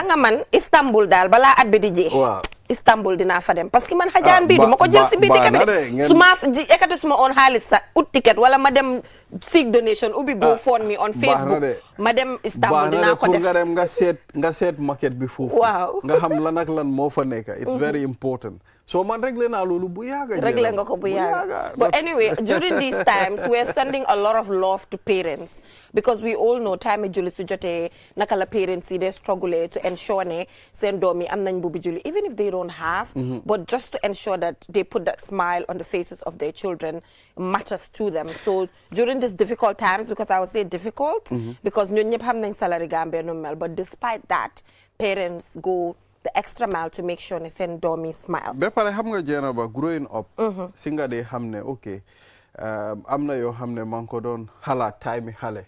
hanga man Istanbul daal balaa at bi di jee Istanbul dinaa fa dem parce que man xajaan bii du ma ko jël si biir ticket bi su ma ekkati suma oon xaalis sa ut ticket wala ma dem seek donation ubbi GoFundMe on Facebook ma dem Istanbul dinaa ko def nga dem nga seet market bi foofu waaw nga xam lan ak lan moo fa nekk it's very important so man réglé naa loolu bu yàgga réglé nga ko bu yàgga but anyway during these times we're sending a lot of love to parents because we all know time julli su jotee naka la parents yi they struggle to ensure ne seen doom yi am nañ bubi julli even if they don't have but just to ensure that they put that smile on the faces of their children matters to them so during these difficult times because I would say difficult because ñun ñëpp xam nañ salary Gambia nu mel but despite that parents go the extra mile to make sure ne seen doom yi smile ba pare xam nga jeena ba growing up si nga dee xam ne ok am na yoo xam ne man ko doon xalaat time xale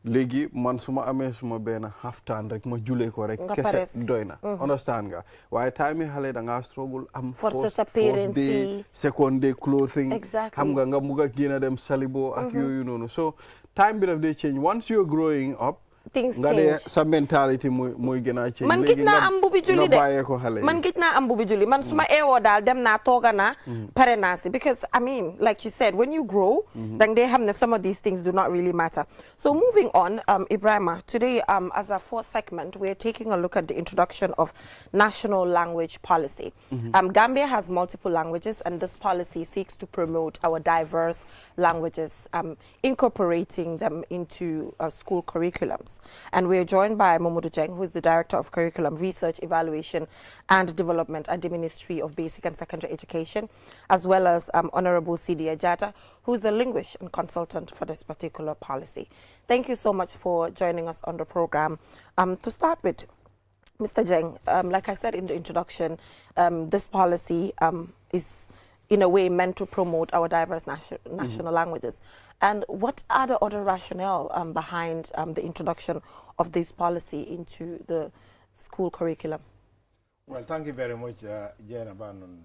léegi man su ma amee suma benn xaftaan rek ma julee ko rek kese doy na understand nga waaye time xale da ngaa struggle am first day second day clothing xam nga bugg a génn dem salibo ak yooyu noonu so time bi daf day change once you're growing up things nga de sa mentality mooy gën a change man gis naa am bubi julli de man gis naa am bubi julli man suma eewoo daal dem naa tooga naa pare naa si because I mean like you said when you grow dang they have some of these things do not really matter so moving on Ibrahima today as a fourth segment we're taking a look at the introduction of national language policy Gambia has multiple languages and this policy seeks to promote our diverse languages incorporating them into school curriculums. And we're joined by Mamadou Jeng, who is the Director of Curriculum Research, Evaluation and Development at the Ministry of Basic and Secondary Education, as well as Honorable Sidi Ajata, who is a linguist and consultant for this particular policy. Thank you so much for joining us on the program. To start with, Mr. Jeng, like I said in the introduction, this policy is in a way meant to promote our diverse national languages. And what are the other rationale behind the introduction of this policy into the school curriculum? Well, thank you very much, Jane Abanon.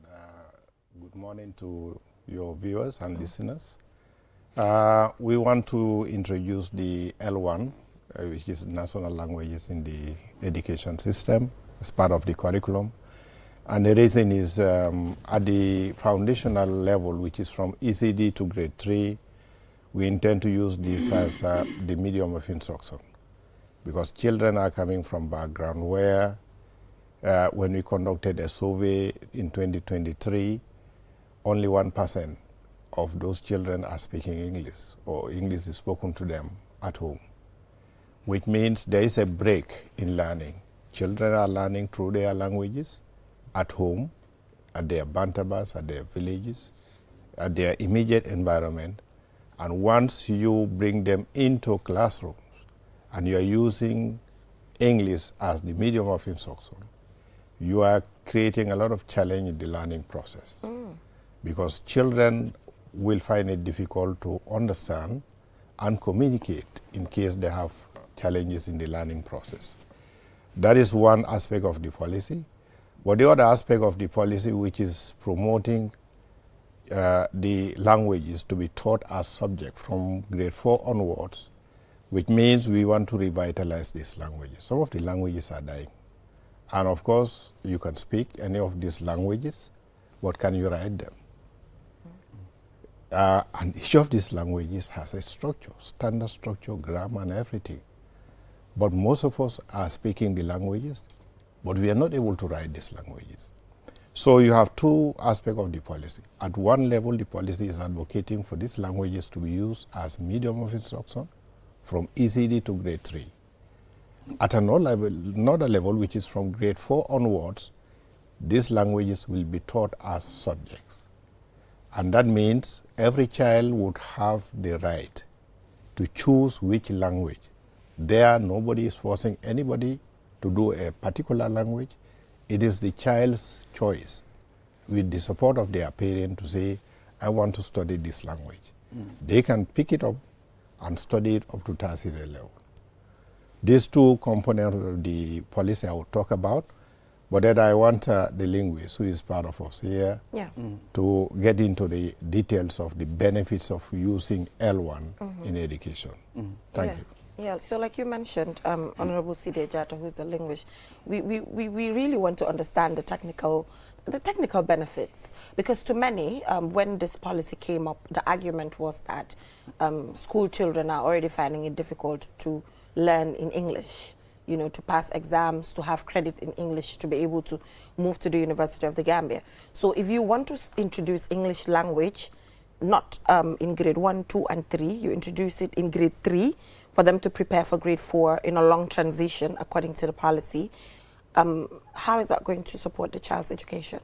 Good morning to your viewers and listeners. We want to introduce the L1, which is national languages in the education system, as part of the curriculum. And the reason is at the foundational level, which is from ECD to grade 3, we intend to use this as the medium of instruction. Because children are coming from background where when we conducted a survey in 2023, only 1% of those children are speaking English or English is spoken to them at home, which means there is a break in learning. Children are learning through their languages at home, at their bantabas, at their villages, at their immediate environment. And once you bring them into classrooms and you are using English as the medium of instruction, you are creating a lot of challenge in the learning process. Because children will find it difficult to understand and communicate in case they have challenges in the learning process. That is one aspect of the policy. But the other aspect of the policy, which is promoting the languages to be taught as subject from grade 4 onwards, which means we want to revitalize these languages. Some of the languages are dying. And of course, you can speak any of these languages, but can you write them? And each of these languages has a structure, standard structure, grammar, and everything. But most of us are speaking the languages, but we are not able to write these languages. So you have two aspects of the policy. At one level, the policy is advocating for these languages to be used as medium of instruction from ECD to grade 3. At another level, which is from grade 4 onwards, these languages will be taught as subjects. And that means every child would have the right to choose which language. There, nobody is forcing anybody to do a particular language. It is the child's choice with the support of their parent to say, I want to study this language. They can pick it up and study it up to tertiary level. These two components of the policy I will talk about, but then I want the linguist who is part of us here to get into the details of the benefits of using L1 in education. Thank you. Yeah, so like you mentioned, Honorable Sidi Jata, who is a linguist, we really want to understand the technical benefits, because to many, when this policy came up, the argument was that school children are already finding it difficult to learn in English, you know, to pass exams, to have credit in English, to be able to move to the University of the Gambia. So if you want to introduce English language, not in grade 1, 2, and 3, you introduce it in grade 3 for them to prepare for grade 4 in a long transition according to the policy. How is that going to support the child's education?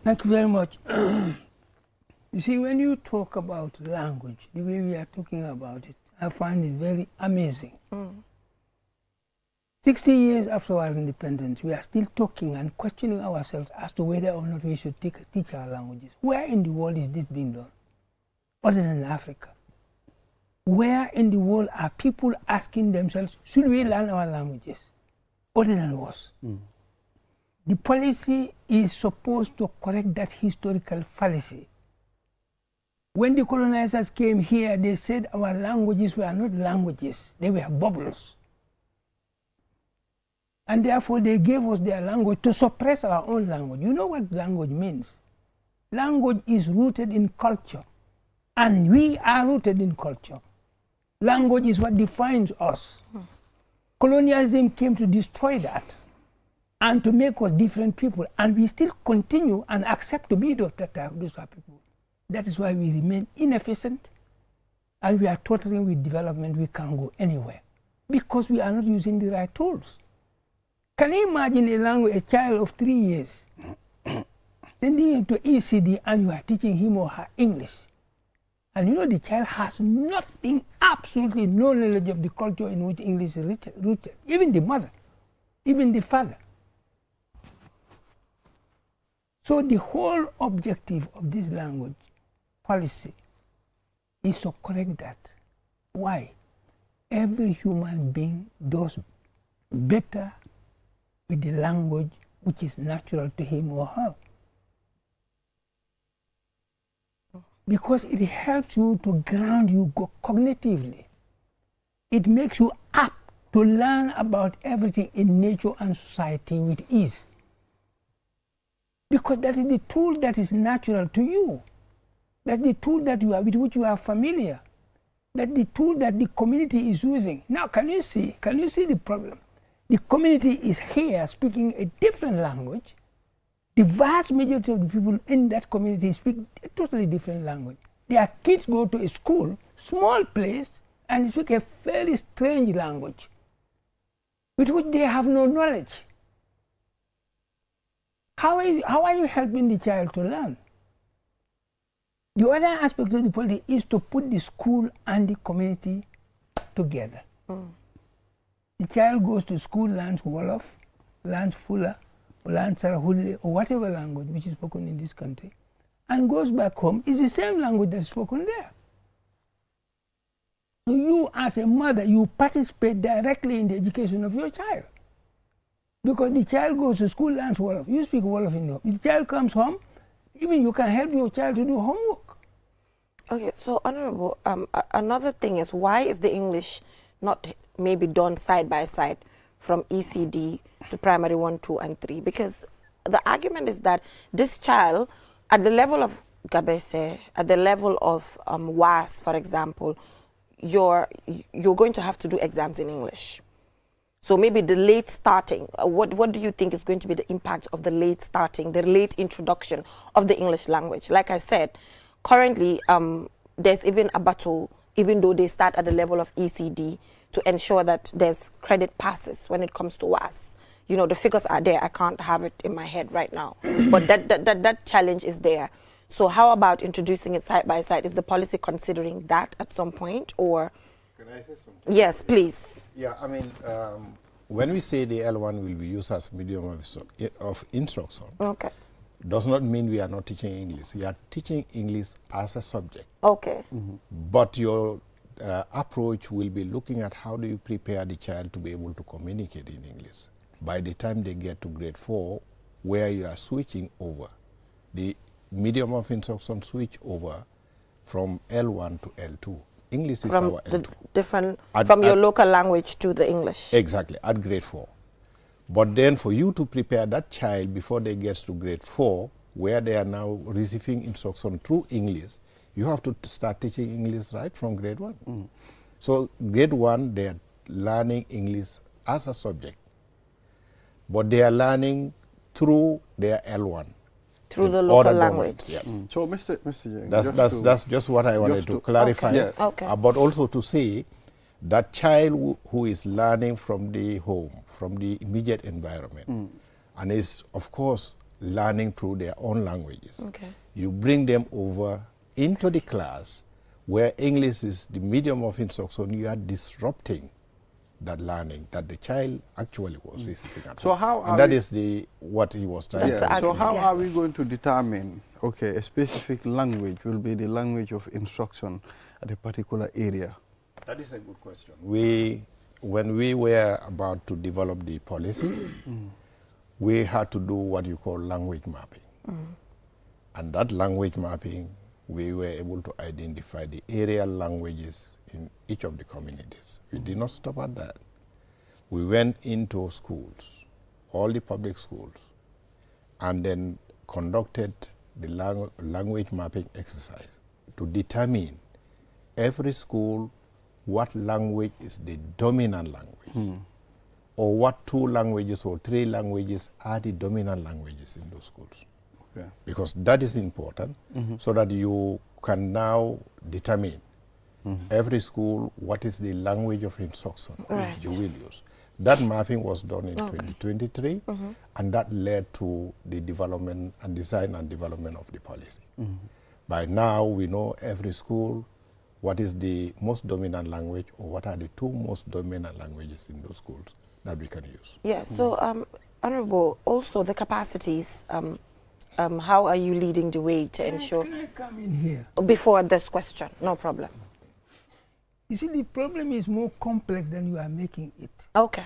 Thank you very much. You see, when you talk about language, the way we are talking about it, I find it very amazing. 60 years after our independence, we are still talking and questioning ourselves as to whether or not we should teach our languages. Where in the world is this being done, other than Africa? Where in the world are people asking themselves, should we learn our languages, other than us? The policy is supposed to correct that historical fallacy. When the colonizers came here, they said our languages were not languages, they were bubbles. And therefore, they gave us their language to suppress our own language. You know what language means? Language is rooted in culture, and we are rooted in culture. Language is what defines us. Colonialism came to destroy that and to make us different people, and we still continue and accept to be those people. That is why we remain inefficient, and we are tottering with development. We can't go anywhere because we are not using the right tools. Can you imagine a child of 3 years, sending him to ECD and you are teaching him or her English? And you know the child has nothing, absolutely no knowledge of the culture in which English is rooted. Even the mother, even the father. So the whole objective of this language policy is to correct that. Why? Every human being does better with the language which is natural to him or her. Because it helps you to ground you cognitively. It makes you apt to learn about everything in nature and society with ease. Because that is the tool that is natural to you. That's the tool that you are, with which you are familiar. That's the tool that the community is using. Now, can you see the problem? The community is here speaking a different language. The vast majority of the people in that community speak a totally different language. Their kids go to a school, small place, and speak a very strange language with which they have no knowledge. How are you helping the child to learn? The other aspect of the policy is to put the school and the community together. The child goes to school, learns Wolof, learns Fula, or learns Sarahuli, or whatever language which is spoken in this country, and goes back home. It's the same language that's spoken there. So you, as a mother, you participate directly in the education of your child. Because the child goes to school, learns Wolof. You speak Wolof in your home. The child comes home, even you can help your child to do homework. Okay, so Honorable, another thing is, why is the English not maybe done side by side from ECD to primary 1, 2, and 3? Because the argument is that this child, at the level of Gabese, at the level of WAS, for example, you're going to have to do exams in English. So maybe the late starting, what do you think is going to be the impact of the late starting, the late introduction of the English language? Like I said, currently there's even a battle, even though they start at the level of ECD, to ensure that there's credit passes when it comes to WAS. You know, the figures are there. I can't have it in my head right now. But that challenge is there. So how about introducing it side by side? Is the policy considering that at some point, or? Can I say something? Yes, please. Yeah, I mean, when we say the L1 will be used as medium of instruction, okay, does not mean we are not teaching English. We are teaching English as a subject. Okay. But your approach will be looking at how do you prepare the child to be able to communicate in English. By the time they get to grade 4, where you are switching over, the medium of instruction switch over from L1 to L2. English is From our the entry. different, from your local language to the English. Exactly, at grade 4. But then for you to prepare that child before they get to grade 4, where they are now receiving instruction through English, you have to start teaching English right from grade 1. So grade 1, they are learning English as a subject, but they are learning through their L1. Through the local language. Yes. So, Mr. Jeng, That's just what I wanted to clarify. Okay. Yeah. Okay. But also to say that child who is learning from the home, from the immediate environment, and is, of course, learning through their own languages. Okay. You bring them over into the class where English is the medium of instruction. You are disrupting that learning that the child actually was receiving at So home. how and that is what he was trying to So do. how are we going to determine, okay, a specific language will be the language of instruction at a particular area? That is a good question. When we were about to develop the policy, we had to do what you call language mapping. And that language mapping, we were able to identify the area languages in each of the communities. We did not stop at that. We went into schools, all the public schools, and then conducted the language mapping exercise to determine every school what language is the dominant language, or what 2 languages or 3 languages are the dominant languages in those schools. Okay. Because that is important, so that you can now determine every school what is the language of instruction you will use. That mapping was done in 2023, and that led to the development and design and development of the policy. By now, we know every school what is the most dominant language, or what are the 2 most dominant languages in those schools that we can use. Yeah, so Honorable, also the capacities, how are you leading the way to ensure? Can I come in here? Before this question, no problem. You see, the problem is more complex than you are making it. Okay.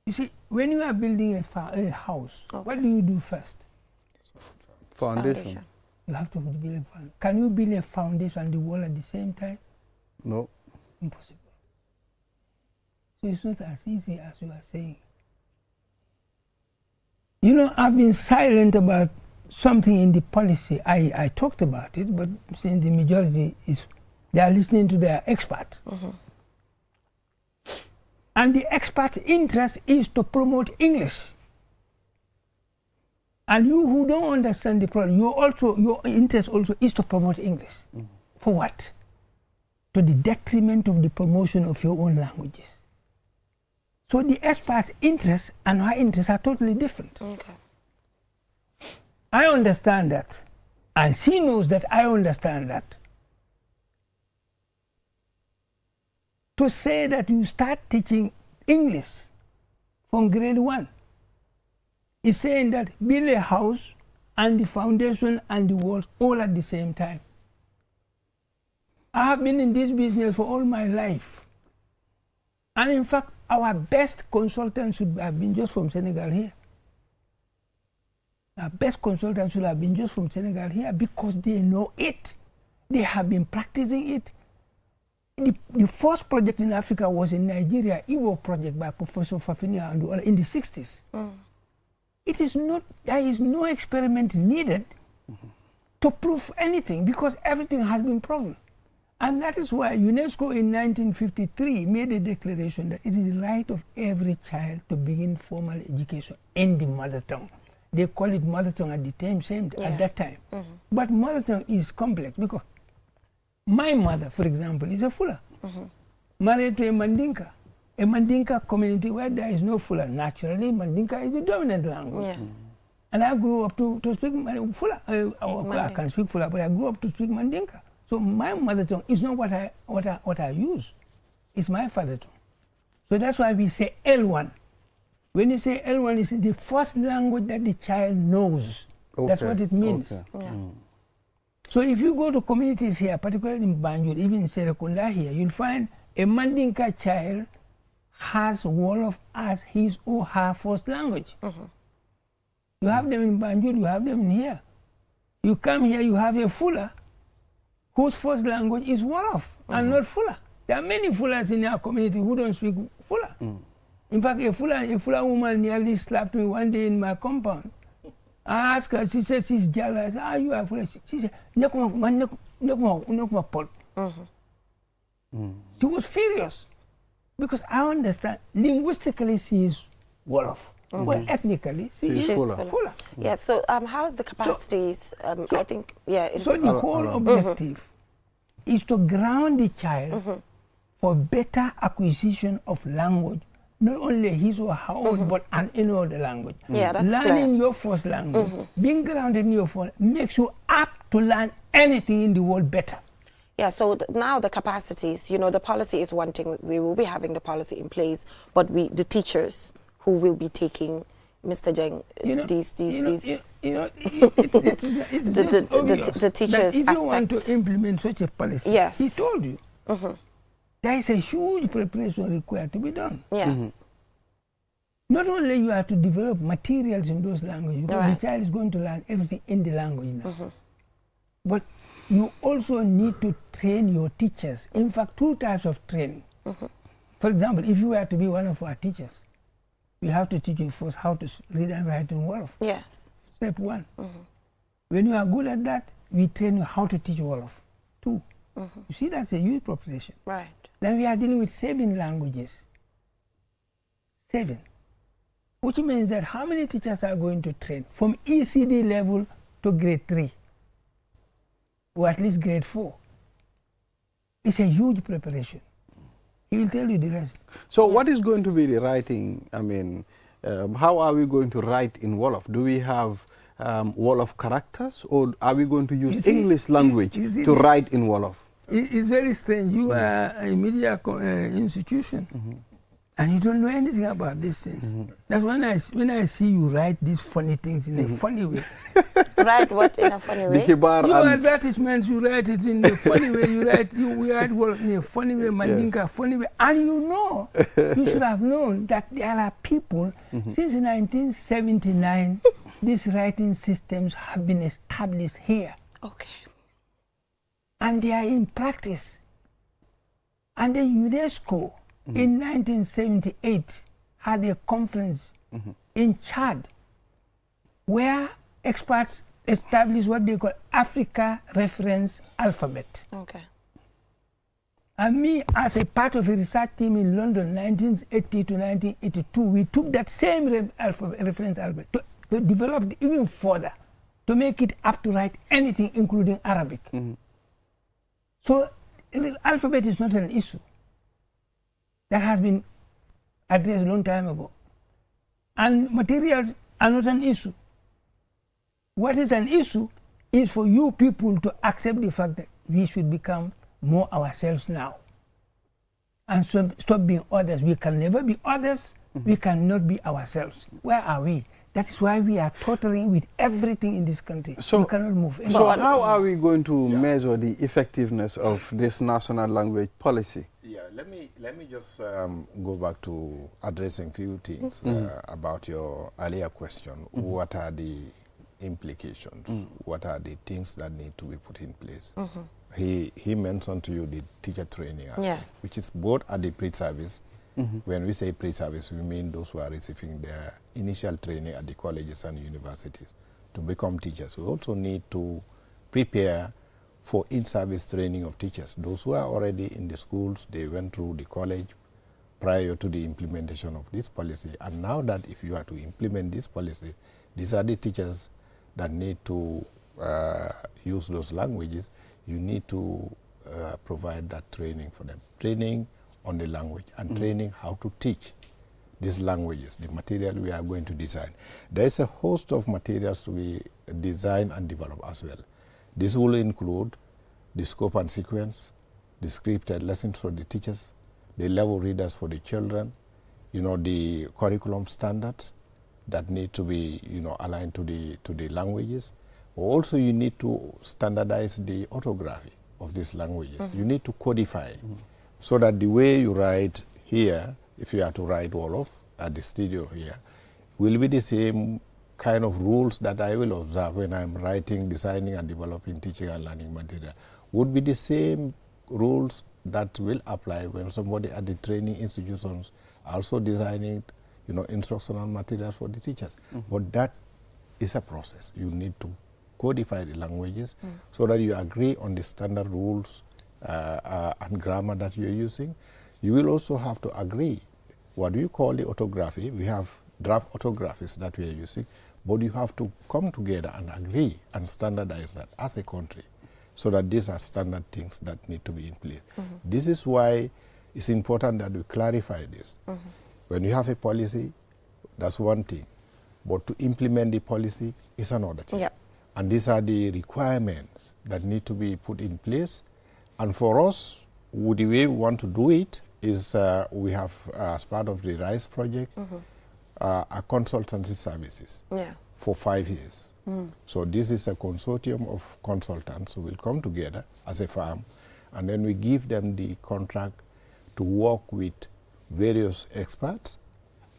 You see, when you are building a house, what do you do first? Foundation. You have to build a foundation. Can you build a foundation and the wall at the same time? No. Impossible. So it's not as easy as you are saying. You know, I've been silent about something in the policy. I talked about it, but since the majority they are listening to their expert. And the expert's interest is to promote English. And you who don't understand the problem, your interest also is to promote English. For what? To the detriment of the promotion of your own languages. So the expert's interests and her interests are totally different. Okay. I understand that, and she knows that I understand that. To say that you start teaching English from grade 1 is saying that build a house and the foundation and the walls all at the same time. I have been in this business for all my life. And in fact, our best consultants should have been just from Senegal here. Our best consultants should have been just from Senegal here because they know it. They have been practicing it. The first project in Africa was in Nigeria, Igbo project by Professor Fafinia and in the 60s. It is not, there is no experiment needed to prove anything because everything has been proven. And that is why UNESCO in 1953 made a declaration that it is the right of every child to begin formal education in the mother tongue. They call it mother tongue at that time. But mother tongue is complex because my mother, for example, is a Fula, married to a Mandinka community where there is no Fula. Naturally, Mandinka is the dominant language. Yes. And I grew up to speak Fula. I can speak Fula, but I grew up to speak Mandinka. So my mother tongue is not what I use. It's my father tongue. So that's why we say L1. When you say L1, it's the first language that the child knows. Okay. That's what it means. Okay. Yeah. So if you go to communities here, particularly in Banjul, even in Serekunda here, you'll find a Mandinka child has Wolof as his or her first language. You have them in Banjul, you have them in here. You come here, you have a Fula whose first language is Wolof and not Fula. There are many Fulas in our community who don't speak Fula. In fact, a Fula woman nearly slapped me one day in my compound. I asked her, she said she's jealous. I said, you are Fula? She said, she was furious because I understand linguistically she is Wolof. Well, ethnically, she is Fula. Yeah, so how's the capacities? I think, yeah. It's so the whole objective is to ground the child for better acquisition of language, not only his or her own, but any other language. Yeah, that's Learning your first language, being grounded in your first, makes you apt to learn anything in the world better. Yeah, so now the capacities, you know, the policy is one thing. We will be having the policy in place, but the teachers who will be taking, Mr. Jeng, it's the teachers' if you want to implement such a policy, yes, he told you, there is a huge preparation required to be done. Yes. Not only you have to develop materials in those languages, because the child is going to learn everything in the language now, but you also need to train your teachers. In fact, 2 types of training. For example, if you were to be one of our teachers, we have to teach you first how to read and write in Wolof. Yes. Step 1. When you are good at that, we train you how to teach Wolof. 2. You see, that's a huge proposition. Right. Then we are dealing with 7 languages. 7. Which means that how many teachers are going to train from ECD level to grade 3? Or at least grade 4. It's a huge preparation. He will tell you the rest. So what is going to be the writing? I mean, how are we going to write in Wolof? Do we have Wolof characters, or are we going to use English language to write in Wolof? It's very strange. You are a media institution, and you don't know anything about these things. That's when I see you write these funny things in a funny way. Write what in a funny way? Your advertisements, you write it in a funny way. We write Wolof in a funny way, Mandinka, funny way. And you know, you should have known that there are people, since 1979, these writing systems have been established here. Okay. And they are in practice. And then UNESCO, in 1978, had a conference in Chad where experts established what they call Africa Reference Alphabet. Okay. And me, as a part of a research team in London, 1980 to 1982, we took that same reference alphabet to develop it even further, to make it up to write anything, including Arabic. So the alphabet is not an issue. That has been addressed a long time ago. And materials are not an issue. What is an issue is for you people to accept the fact that we should become more ourselves now. And so stop being others. We can never be others. We cannot be ourselves. Where are we? That is why we are tottering with everything in this country. So we cannot move. So how are we going to measure the effectiveness of this national language policy? Yeah, let me just go back to addressing a few things about your earlier question. What are the implications? What are the things that need to be put in place? He mentioned to you the teacher training aspect, which is both at the pre-service. When we say pre-service, we mean those who are receiving their initial training at the colleges and universities to become teachers. We also need to prepare for in-service training of teachers. Those who are already in the schools, they went through the college prior to the implementation of this policy. And now that if you are to implement this policy, these are the teachers that need to use those languages. You need to provide that training for them. Training on the language and training how to teach these languages, the material we are going to design. There is a host of materials to be designed and developed as well. This will include the scope and sequence, the scripted lessons for the teachers, the level readers for the children, the curriculum standards that need to be, aligned to the languages. Also, you need to standardize the orthography of these languages. You need to codify so that the way you write here, if you are to write Wolof at the studio here, will be the same kind of rules that I will observe when I'm writing, designing, and developing teaching and learning material. would be the same rules that will apply when somebody at the training institutions also designing, instructional materials for the teachers. But that is a process. You need to codify the languages so that you agree on the standard rules and grammar that you're using. You will also have to agree what we call the orthography. We have draft orthographies that we are using, but you have to come together and agree and standardize that as a country, so that these are standard things that need to be in place. This is why it's important that we clarify this. When you have a policy, that's one thing, but to implement the policy is another thing. Yep. And these are the requirements that need to be put in place. And for us, the way we want to do it is we have, as part of the RISE project, a consultancy services for 5 years. So this is a consortium of consultants who will come together as a firm, and then we give them the contract to work with various experts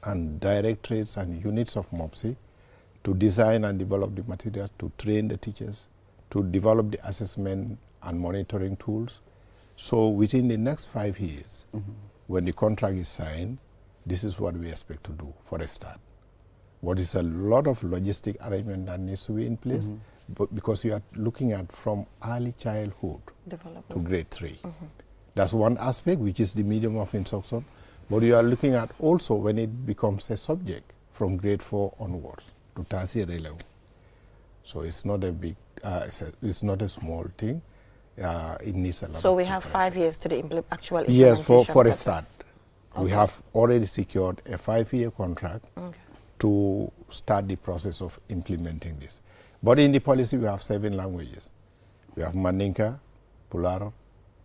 and directorates and units of MOPSI to design and develop the materials, to train the teachers, to develop the assessment and monitoring tools. So within the next 5 years, when the contract is signed, this is what we expect to do for a start. What is a lot of logistic arrangement that needs to be in place, but because you are looking at from early childhood to grade 3. That's one aspect, which is the medium of instruction, but you are looking at also when it becomes a subject from grade 4 onwards to tertiary level. So it's not a big, it's not a small thing. It needs a lot. So we have 5 years to the actual implementation. Yes, for a start. Okay. We have already secured a 5-year contract to start the process of implementing this. But in the policy, we have 7 languages. We have Mandinka, Pular,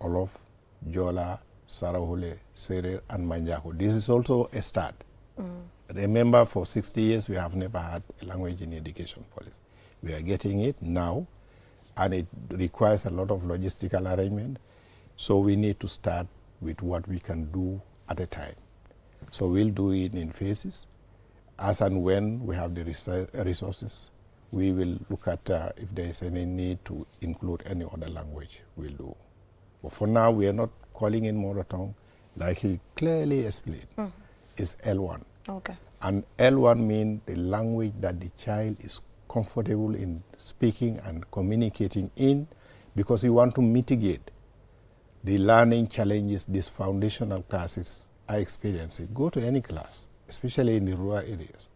Olof, Jola, Sarahule, Serer, and Manjaku. This is also a start. Remember, for 60 years, we have never had a language in education policy. We are getting it now, and it requires a lot of logistical arrangement. So we need to start with what we can do at a time. So we'll do it in phases. As and when we have the resources, we will look at if there is any need to include any other language, we'll do. But for now, we are not calling in mother tongue, like he clearly explained, is L1. Okay. And L1 means the language that the child is comfortable in speaking and communicating in, because we want to mitigate the learning challenges these foundational classes are experiencing. Go to any class, especially in the rural areas.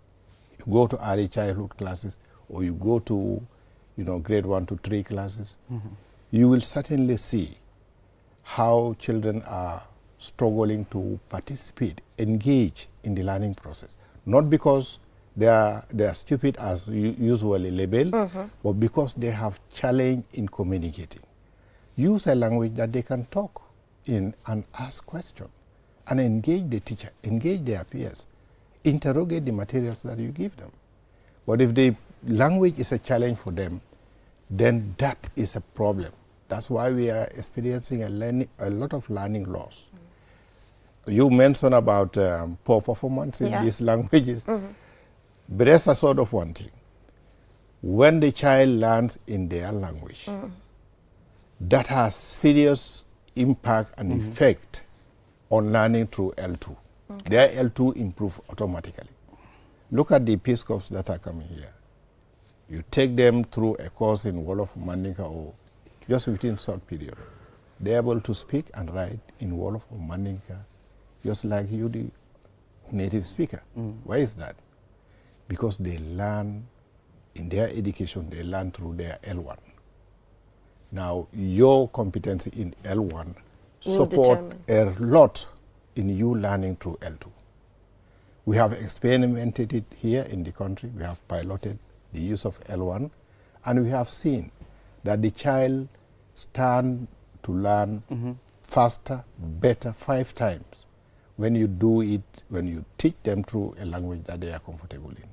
You go to early childhood classes, or you go to, grade 1 to 3 classes, you will certainly see how children are struggling to participate, engage in the learning process. Not because they are stupid as usually labeled, but because they have challenge in communicating. Use a language that they can talk in and ask questions and engage the teacher, engage their peers, interrogate the materials that you give them. But if the language is a challenge for them, then that is a problem. That's why we are experiencing a lot of learning loss. You mentioned about poor performance in these languages. But that's a sort of one thing. When the child learns in their language, that has serious impact and effect on learning through L2. Their L2 improve automatically. Look at the Peace Corps that are coming here. You take them through a course in Wolof, Mandinka, or just within a short period. They're able to speak and write in Wolof or Mandinka, just like you, the native speaker. Why is that? Because they learn, in their education, they learn through their L1. Now, your competency in L1 support a lot in you learning through L2. We have experimented it here in the country. We have piloted the use of L1, and we have seen that the child stand to learn faster, better, 5 times when you do it, when you teach them through a language that they are comfortable in.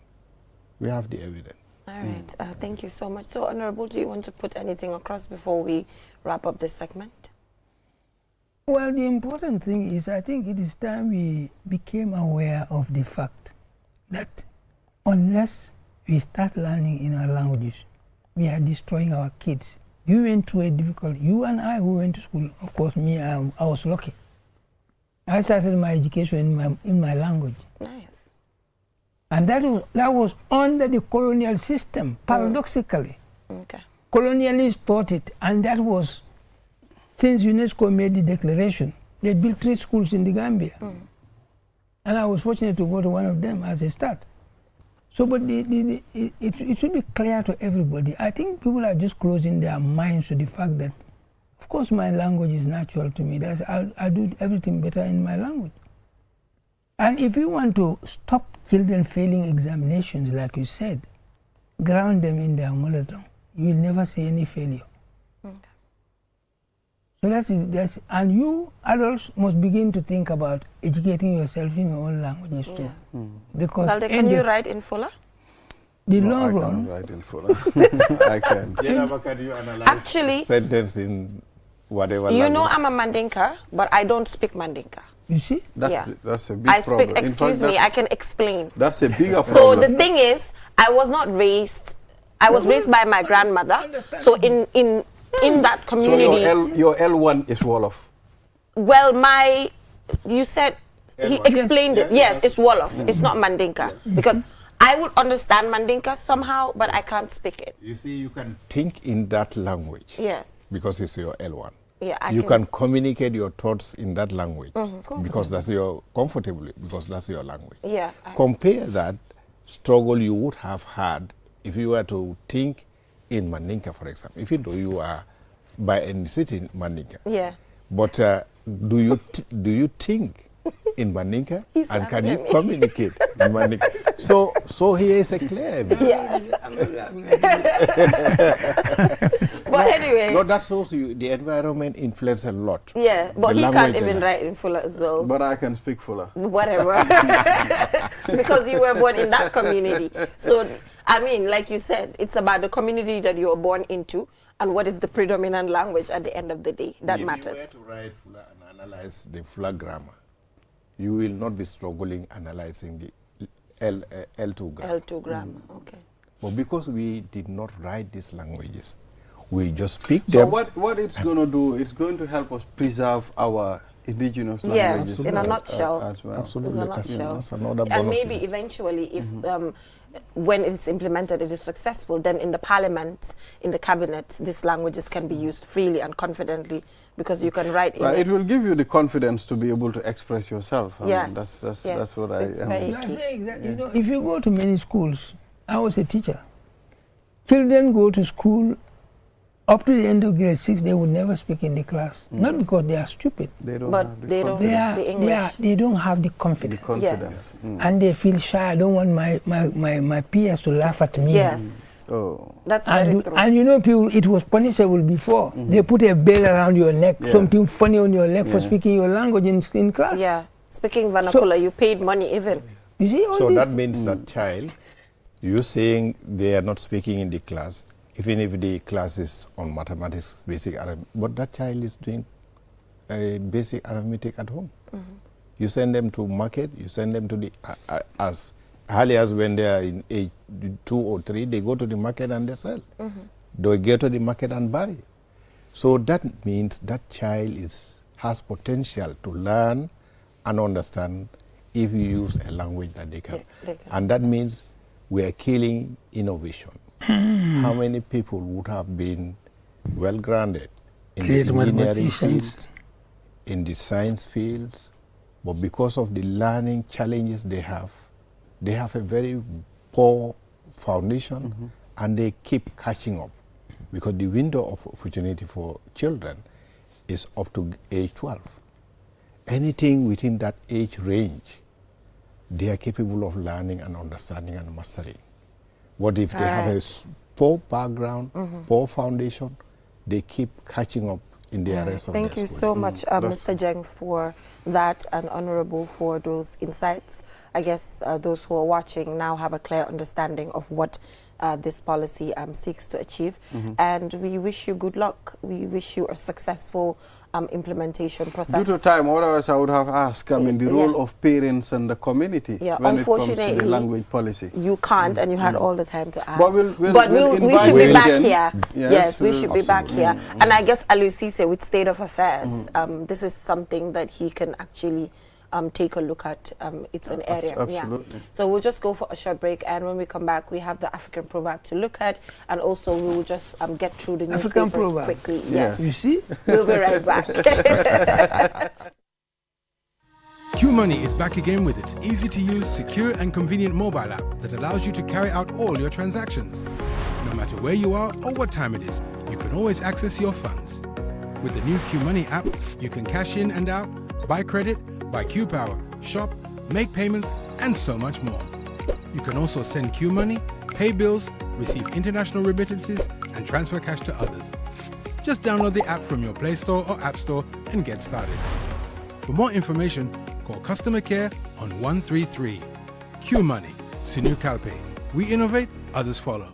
We have the evidence. All right. Thank you so much. So, Honorable, do you want to put anything across before we wrap up this segment? Well, the important thing is, I think it is time we became aware of the fact that unless we start learning in our languages, we are destroying our kids You went through a difficult, you and I who went to school, of course me, I was lucky. I started my education in my language. Nice. And that was under the colonial system, paradoxically. Okay. Colonialists taught it, and that was, since UNESCO made the declaration, they built 3 schools in the Gambia. And I was fortunate to go to one of them as a start. So, but it should be clear to everybody. I think people are just closing their minds to the fact that, of course, my language is natural to me. I do everything better in my language. And if you want to stop children failing examinations, like you said, ground them in their mother tongue. You'll never see any failure. Okay. So that's and you adults must begin to think about educating yourself in your own languages too. Because Balde, can you write in Fula? The long run. I can write in Fula. I can. Can you analyze Actually, sentence in whatever you language? know I'm a Mandinka, but I don't speak Mandinka. You see? That's a big problem. Excuse me, I can explain. That's a bigger problem. So the thing is, I was raised by my grandmother. So in that community. So your L1 is Wolof. Well, you said, he explained it. Yes, it's Wolof. It's not Mandinka. Because I would understand Mandinka somehow, but I can't speak it. You see, you can think in that language. Yes. Because it's your L1. Yeah, you can communicate your thoughts in that language because that's your because that's your language. Yeah. Compare that struggle you would have had if you were to think in Mandinka, for example, even though you are by any city in Mandinka. Yeah. But do you think in Mandinka and can you communicate in Mandinka? So here is a clear evidence. But anyway. No, that shows you the environment influences a lot. Yeah, but he can't even write in Fula as well. But I can speak Fula. Whatever. Because you were born in that community. So, I mean, like you said, it's about the community that you were born into and what is the predominant language at the end of the day. That matters. If you were to write Fula and analyze the Fula grammar, you will not be struggling analyzing the L2 grammar. L2 grammar, okay. But because we did not write these languages, we just speak them. So what it's going to do, it's going to help us preserve our indigenous languages. Yes, in a nutshell. As well. Absolutely. In a nutshell. That's another bonus. And maybe eventually, if when it's implemented, it is successful, then in the parliament, in the cabinet, these languages can be used freely and confidently because you can write in it will give you the confidence to be able to express yourself. Yes. That's what I am. You are saying that, you know, if you go to many schools, I was a teacher. Children go to school up to the end of grade 6, they would never speak in the class. Not because they are stupid. They don't but have they don't have the English. They don't have the confidence. Yes. And they feel shy. I don't want my peers to laugh at me. Yes. Oh. That's very true. And you know, people, it was punishable before. They put a bell around your neck, something funny on your leg for speaking your language in class. Yeah. Speaking vernacular, you paid money even. You see all So this? that means that child, you saying they are not speaking in the class, even if the class is on mathematics, basic arithmetic, but that child is doing basic arithmetic at home. You send them to market, you send them to the, as early as when they are in age 2 or 3, they go to the market and they sell. They go to the market and buy. So that means that child has potential to learn and understand if you use a language that they can. And that means we are killing innovation. How many people would have been well-grounded in the engineering fields, in the science fields, but because of the learning challenges they have a very poor foundation, and they keep catching up because the window of opportunity for children is up to age 12. Anything within that age range, they are capable of learning and understanding and mastering. What if they have a poor background, poor foundation, they keep catching up in the rest of their Thank you school. so much, Mr. Jeng, for that, and Honorable for those insights. I guess those who are watching now have a clear understanding of what this policy seeks to achieve. And we wish you good luck. We wish you a successful implementation process. Due to time, otherwise I would have asked, I mean, the role of parents and the community when it comes to the language policy. You can't, and you had all the time to ask. But we should be back here. Yes, we should be back here. And I guess Alusise, with State of Affairs, this is something that he can actually take a look at. It's an area. Absolutely. Yeah. So we'll just go for a short break, and when we come back, we have the African proverb to look at, and also we will just get through the newspapers quickly. Yes. You see? We'll be right back. QMoney is back again with its easy-to-use, secure and convenient mobile app that allows you to carry out all your transactions. No matter where you are or what time it is, you can always access your funds. With the new QMoney app, you can cash in and out, buy credit, buy QPower, shop, make payments, and so much more. You can also send QMoney, pay bills, receive international remittances, and transfer cash to others. Just download the app from your Play Store or App Store and get started. For more information, call customer care on 133. QMoney, Sinu Kalpe. We innovate, others follow.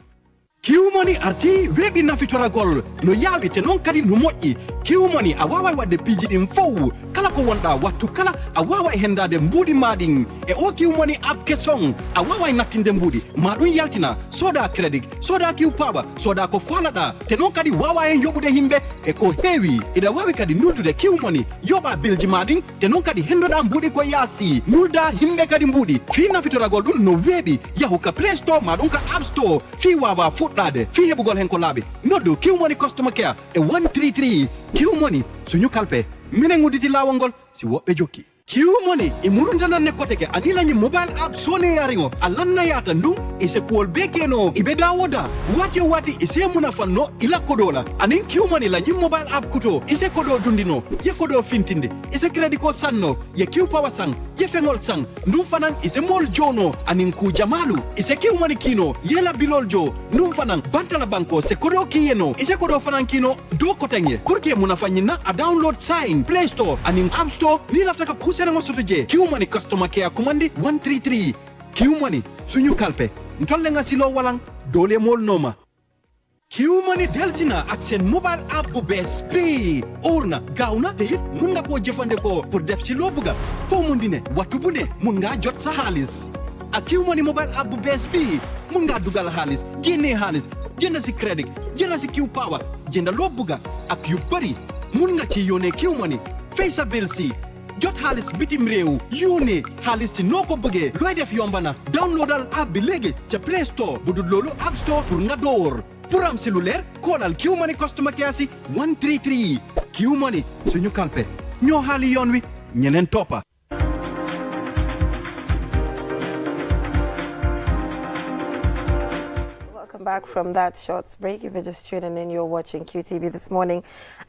QMoney arti webi na fitora gol no yawi te non kadi no moƴƴi QMoney a wawa wadde piiji ɗin fow kala ko wonɗa wattu kala a wawa hendade mbuɗi maɗin e o QMoney app kesong a wawa nattinde mbuɗi ma ɗum yaltina soda credit soda QPower soda ko falaɗa te non kadi wawa hen yoɓude himɓe e ko heewi ida wawi kadi nuldude QMoney yoɓa bilji maɗin te non kadi hendoɗa mbuɗi ko yaasi nulda himɓe kadi mbuɗi fi nafitoragol ɗum no weeɓi yahu ka Play Store ma ɗum ka App Store fi wawa fuɗɗade fi heɓugol hen ko laaɓi noddu QMoney customer care e 133 QMoney suñu kalpe minen udditi lawol ngol si woɓɓe jokki QMoney e muruntananne koteke anilañi mobile app sone yaringo a lannayata ndun e se kuwol be keno iɓe dawoda wati o wati e se muna fanno ila kodola anin QMoney lañi mobile app kuto e se kodo dundino ye kodo fintinde e se credit ko sanno ye QPower sang ye feŋol sang ndun fanan e se mol jono anin ku jamalu e se QMoney kino yela bilol jo ndun fanan bantala banko se kodo kiyeno e se kodo fanan kino do kotenye pour que muna fanyina a download sign Play Store anin App Store ni laftaka kusenango soto je QMoney customer care commandi 133 QMoney suñu kalpe ntolle nga silo walang dole mol noma QMoney delsina ak sen mobile app bu bees bi orna gawna te it mun nga ko jëfandikoo pour def ci loo bëgga foo mun di ne wattu bu ne mun nga jot sa xaalis ak QMoney mobile app bu bees bi mun nga dugal xaalis génnee xaalis jënd si crédit jënd si QPower jënd loo bëgga ak yu bëri mun nga ci yónnee QMoney fay sa bill si jot xaalis bitim réew yónnee xaalis ci noo ko bëggee looy def yomba na downloadal app bi léegi ca Play Store bu dul loolu App Store pour nga door pour am si lu leer koolal QMoney customer care si 133 QMoney suñu kalpe ñoo xaali yoon wi ñeneen toppa Back from that short break. If you're just tuning in, you're watching QTV this morning,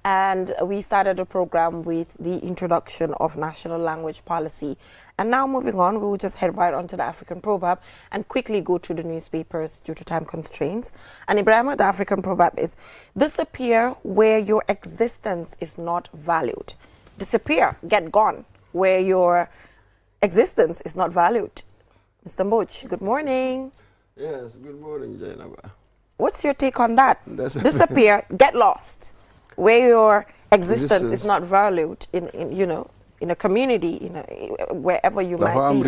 and we started the program with the introduction of national language policy. And now moving on, we will just head right on to the African proverb and quickly go through the newspapers due to time constraints. And Ibrahima, the African proverb is, disappear where your existence is not valued. Disappear, get gone, where your existence is not valued. Mr. Mboch, good morning. Yes, good morning, Jainaba. What's your take on that? Disappear, get lost, where your existence is not valued in a community, wherever you might be.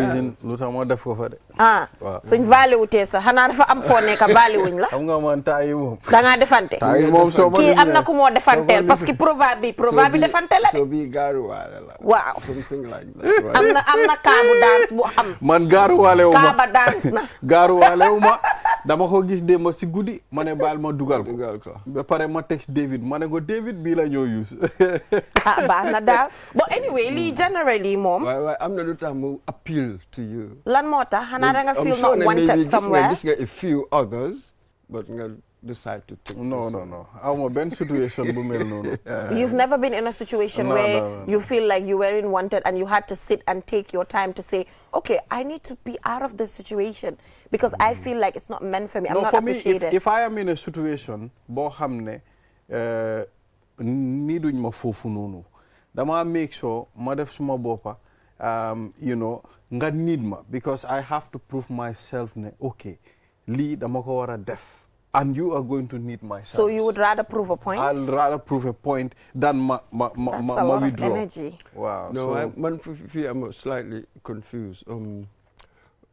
So in value test, hana dafa am fo nek value la. Xam nga man tay mom. Da nga defante. Tay mom so ki amna ko mo defantel parce que proverbe bi defante la. So be garu wale la. Wow. Something like that. Amna kabu dance bu am. Man garu wale uma. Kaba dance na. Garu wale uma. Dama ko gis démb si guddi ma ne baal ma dugal ko ba pare ma text David ma ne ko David bii la ñoo use baax na daal but anyway lii generally moom waaye am na lu tax mu appeal to you lan moo tax xanaa da nga feel not wanted somewhere gis nga a few others but nga decide to take no aw ma benn situation bu mel noonu you've never been in a situation where you feel like you weren't wanted and you had to sit and take your time to say okay, I need to be out of this situation because I feel like it's not meant for me. I'm not appreciated. Me, if I am in a situation, bo hamne, niduñ ma fofu nonu. Dama make sure ma def suma bopa you know nga need ma because I have to prove myself ne okay lii dama ko war a def and you are going to need my service. So you would rather prove a point? I'll rather prove a point than That's a lot withdraw. of energy. Wow. No, I'm slightly confused.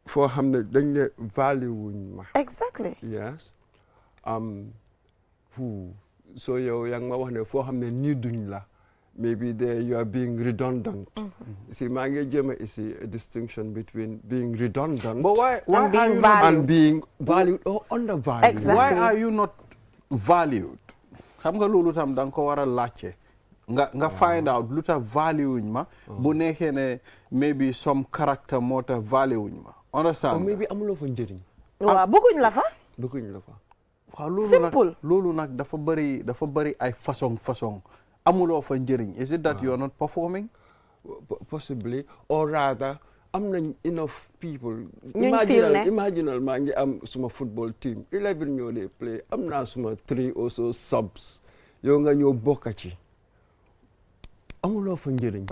For him, the value. Exactly. Yes. So young man, for him, the new dunla. Maybe there you are being redundant. See, Mangejema is a distinction between being redundant but why and being are you valued. and being valued or undervalued. Exactly. Why are you not valued? Xam nga loolu tam danga ko war a laajte nga find out lu tax value wuñ ma bu nekkee ne maybe some character moo tax value wuñ ma understand Or maybe amuloo fa njëriñ. waaw bëgguñ la fa. Bëgguñ la fa. waaw Simple. loolu nag dafa bëri ay façon amuloo fa njëriñ. Is it that you are not performing? Possibly, or rather am nañ enough people. Imaginal maa ngi am suma football team 11 ñoo dee play am naa suma 3 or so subs yow nga ñëw bokka ci amuloo fa njëriñ.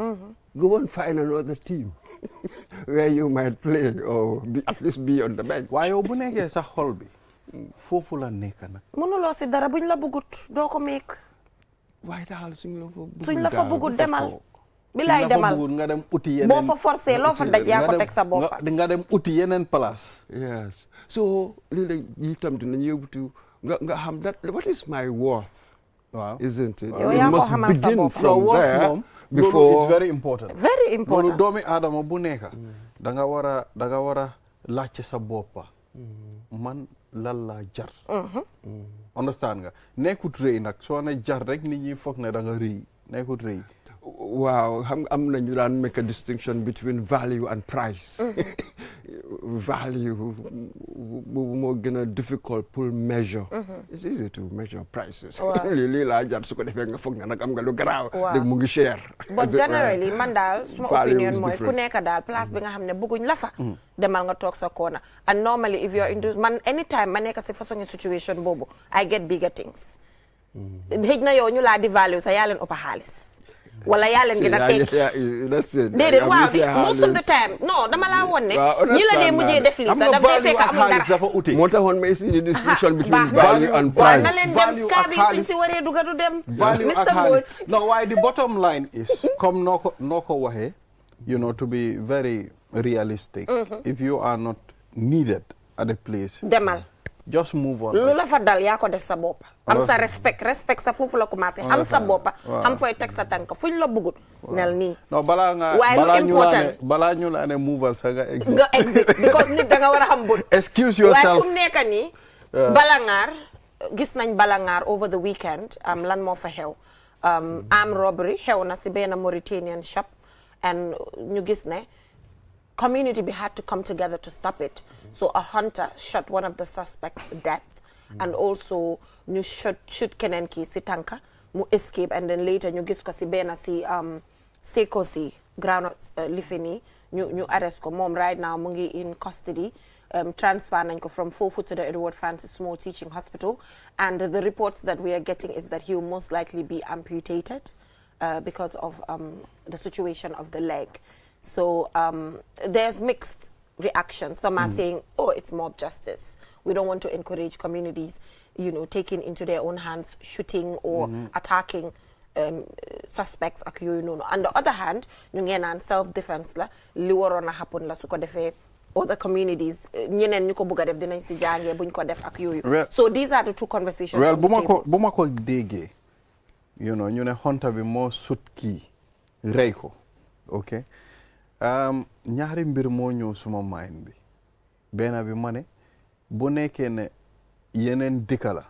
Go and find another team where you might play or at least be on the bench. waaye yow bu nekkee sa xol bi foofu la nekk nag. mënuloo si dara buñ la bëggut doo ko meek. waaye daal suñ la fa bëggut demal. bilaay demal demal nga dem uti yeneen boo fa forcé loo fa daj yaa ko teg sa bopp. nga dem uti yeneen place. Yes. So lii itam dinañu yóbbu to nga xam that what is my worth. Wow. Isn't it? Yow It yaa ko must xamal sa begin bopp. from there loolu before. is very important. very important. loolu doomi aadama bu nekk da nga war a laajte sa boppa man lan laa jar. understand nga nekkut rëy nag soo ne jar rek nit ñi foog ne da nga rëy nekkut rëy. Waaw xam nga am nañu daan make a distinction between value and price. Value boobu moo gën a difficult pour measure. It's easy to measure prices. lii laa jar su ko defee nga foog ne nag am nga lu garaaw. dégg mu ngi cher. but generally man daal suma opinion mooy ku nekk daal place bi nga xam ne bëgguñ la fa. demal nga toog sa corner and normally if you're into man anytime ma nekk si façon situation boobu I get bigger things. xëj na yow ñu laa di value sa yaa leen ëpp xaalis. wala yaa leen gën a teg déedéet waaw most of the time non dama laa woon ne ñi la dee mujjee def lii sax daf dee fekk amul dara moo taxoon may si distinction between value and price. na leen dem kaa bi suñ si waree duga du dem. value ak xaalis no waaye the bottom line is comme noo ko waxee you know to be very realistic if you are not needed at a place demal just move on. lu la fa dal yaa ko def sa bopp. am sa respect sa foofu la commencé. am sa boppa am fooy teg sa tànk fuñ la bëggut. nel nii. non balaa ñu la ne moval sa nga exit. because nit da nga war a xam but. excuse yourself waaye fu mu nekk nii. balangaar gis nañ balangaar over the weekend lan moo fa xew. armed robbery xew na si benn Mauritanian shop and ñu gis ne. Community we had to come together to stop it. So a hunter shot one of the suspects to death, and also ñu shoot keneen ki si tanka mu escape, and then later ñu gis ko si benn si Seko si ground lifini ñu arrest ko moom right now mu ngi in custody. Transfer nañ ko from Fofu to the Edward Francis Small Teaching Hospital, and the reports that we are getting is that he will most likely be amputated because of the situation of the leg. So there's mixed reactions. Some are saying, oh, it's mob justice. We don't want to encourage communities, taking into their own hands, shooting or attacking suspects. On the other hand, self-defense la li waroon a happen la su ko defee other communities ñeneen ñu ko bëgg a def dinañ si jàngee buñ ko def ak yooyu. So these are the two conversations. Well, bu ma ko déggee ñu ne hunter bi moo sut kii rey ko ok. ñaari mbir moo ñëw suma mind bi benn bi ma ne bu nekkee ne yeneen dëkk la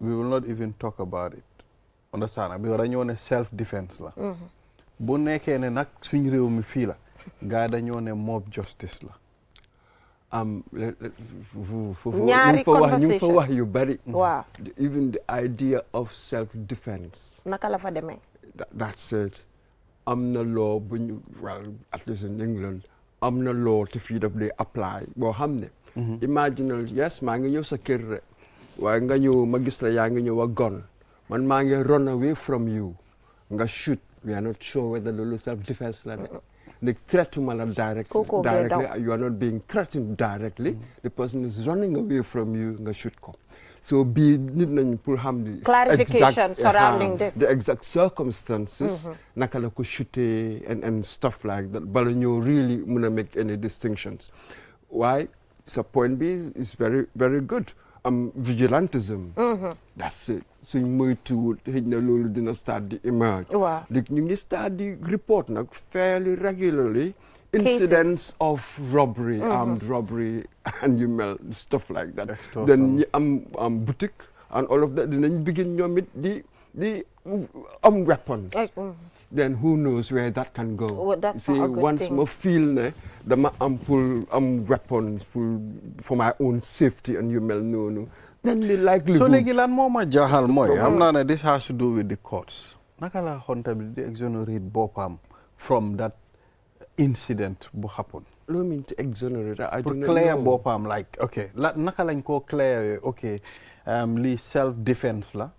we will not even talk about it understand bi dañoo ne self defense la bu nekkee ne nag suñ réew mi fii la gaa dañoo ne mob justice la ñaari conversation ñu fa wax yu bari. waaw even the idea of self defense. naka la fa demee. That's it. am na law bu ñu well at least in England am na law te fii daf dee apply boo xam ne. imaginal yes maa ngi ñëw sa kër rek waaye nga ñëw ma gis la yaa ngi ñëw a gun man maa ngi run away from you nga shoot We are not sure whether lulu self-defense la the threat to man directly, you are not being threatened directly. The person is running away from you, nga shoot ko. So be need nañ pour xam the clarification surrounding this. The exact circumstances, naka la ko shooté and stuff like that. Bala ñoo really muna make any distinctions. Why? So point B is very, very good. Vigilantism. That's it. So moytu hejna lolu dina start di emerge. Like ñu ngi start di report nak fairly regularly incidents of robbery, armed robbery, and stuff like that. Then boutique and all of that. Then begin the weapons. Then who knows where that can go? Well, that's see, not a good once thing. I feel weapons for my own safety and no. Then the likelihood. So legilan moma jahal moy. I'm not. This has to do with the courts. Nakala accountability exonerate bopam from that incident bu happen. Lo mean to exonerate. I do not clear know. bopam like okay. Nakala ko clear okay. Li self defense la.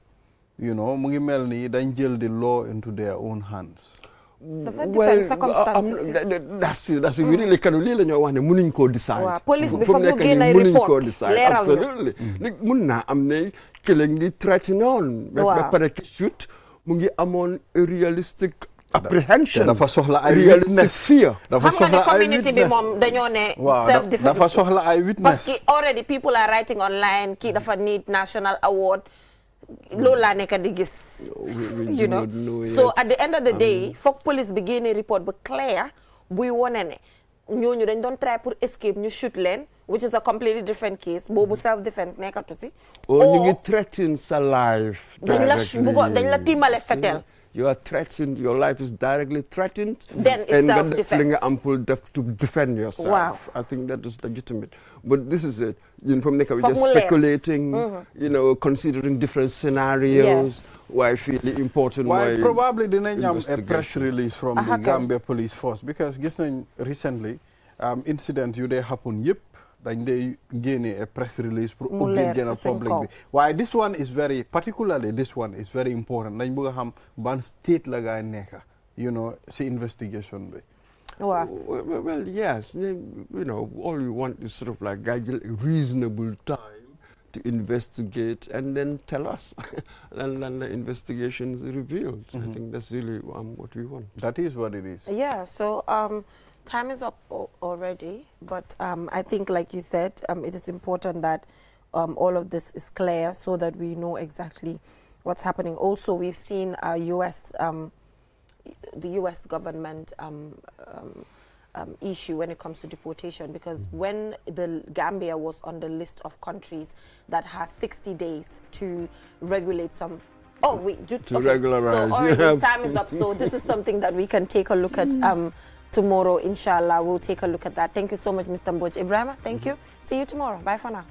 You know, mu ngi mel ni dañ jël the law into their own hands. Well, that's really like lii la ñoo wax ne mënuñ koo decide. Waaw police bi foog mu génn ay report leeral absolutely. Like mun naa am ne ki la ngi threaten on. Ba pare ki shoot mu ngi amoon realistic apprehension. Dafa soxla ay witness fear. Dafa soxla ay community bi moom dañoo ne self defense. Dafa soxla ay witness. Parce que already people are writing online kii dafa need national award. Loolu laa nekk di gis. You know. So at the end of the day, foog police bi génne report ba clear buy wone ne ñooñu dañ doon try pour escape ñu shoot leen, which is a completely different case. Boobu self defense nekkatu si. Ñu ngi threaten sa life. dañ la tiimale fetel. You are threatened, your life is directly threatened. Then it's self-defense. To defend yourself. Wow. I think that is legitimate. But this is it. From Nika, we're just speculating, considering different scenarios. Why I feel it important. Why probably didn't have a press release from the Gambia Police Force because recently, incident you they happen. Yep. Then they gain a press release for the general public. Why this one is very, particularly this one is very important. Then we have ban state laga neka, see investigation. Well, yes, all you want is sort of like a reasonable time to investigate and then tell us, and then the investigation is revealed. I think that's really what we want. That is what it is. Yeah. So. Time is up already, but I think, like you said, it is important that all of this is clear so that we know exactly what's happening. Also, we've seen the U.S. government issue when it comes to deportation, because when the Gambia was on the list of countries that has 60 days to regulate some. Regularize. So already time is up. So this is something that we can take a look at. Tomorrow, inshallah, we'll take a look at that. Thank you so much, Mr. Mboj. Ibrahima, thank you. See you tomorrow. Bye for now.